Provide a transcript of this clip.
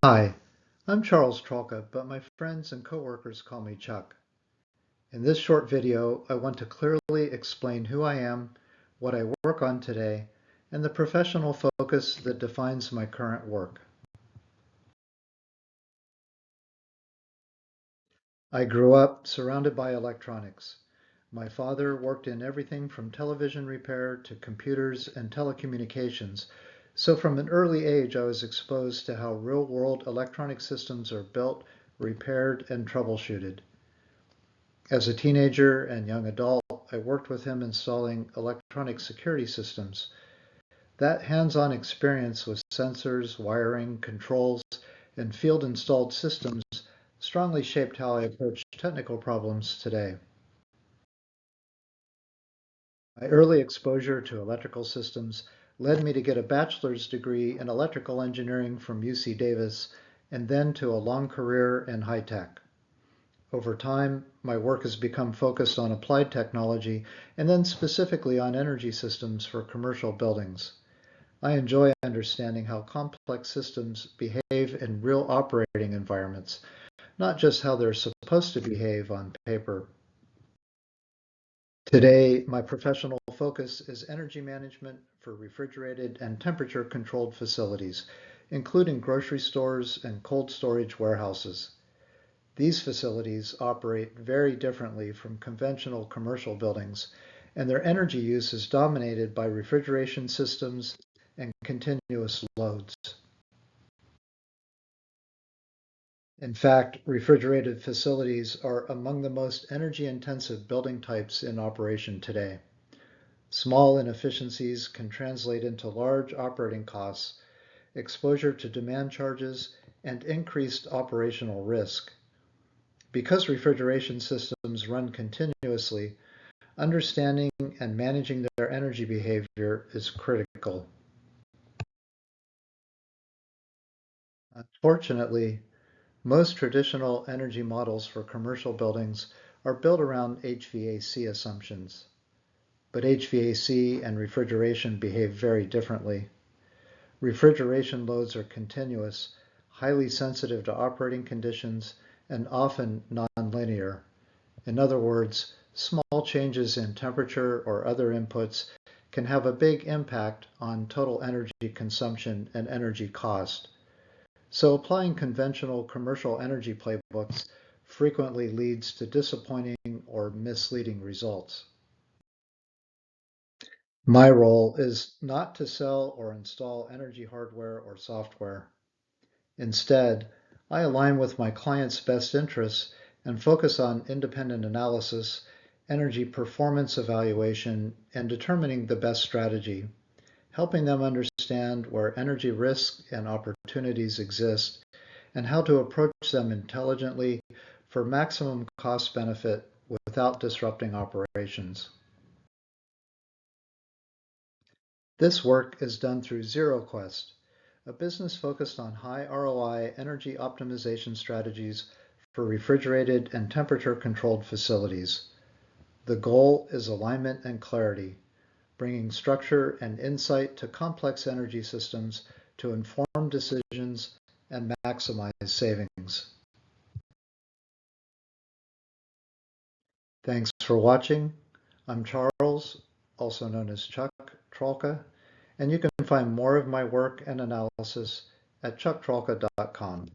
Hi, I'm Charles Tralka, but my friends and coworkers call me Chuck. In this short video, I want to clearly explain who I am, what I work on today, and the professional focus that defines my current work. I grew up surrounded by electronics. My father worked in everything from television repair to computers and telecommunications, so from an early age I was exposed to how real-world electronic systems are built, repaired, and troubleshooted. As a teenager and young adult, I worked with him installing electronic security systems. That hands-on experience with sensors, wiring, controls, and field-installed systems strongly shaped how I approach technical problems today. My early exposure to electrical systems led me to get a bachelor's degree in electrical engineering from UC Davis and then to a long career in high tech. Over time, my work has become focused on applied technology and then specifically on energy systems for commercial buildings. I enjoy understanding how complex systems behave in real operating environments, not just how they're supposed to behave on paper. Today, my professional focus is energy management for refrigerated and temperature-controlled facilities, including grocery stores and cold storage warehouses. These facilities operate very differently from conventional commercial buildings, and their energy use is dominated by refrigeration systems and continuous loads. In fact, refrigerated facilities are among the most energy-intensive building types in operation today. Small inefficiencies can translate into large operating costs, exposure to demand charges, and increased operational risk. Because refrigeration systems run continuously, understanding and managing their energy behavior is critical. Unfortunately, most traditional energy models for commercial buildings are built around HVAC assumptions. But HVAC and refrigeration behave very differently. Refrigeration loads are continuous, highly sensitive to operating conditions, and often nonlinear. In other words, small changes in temperature or other inputs can have a big impact on total energy consumption and energy cost. So applying conventional commercial energy playbooks frequently leads to disappointing or misleading results. My role is not to sell or install energy hardware or software. Instead, I align with my clients' best interests and focus on independent analysis, energy performance evaluation, and determining the best strategy, helping them understand where energy risks and opportunities exist and how to approach them intelligently for maximum cost benefit without disrupting operations. This work is done through ZeroQuest, a business focused on high ROI energy optimization strategies for refrigerated and temperature-controlled facilities. The goal is alignment and clarity, bringing structure and insight to complex energy systems to inform decisions and maximize savings. Thanks for watching. I'm Charles, also known as Chuck Tralka, and you can find more of my work and analysis at chucktralka.com.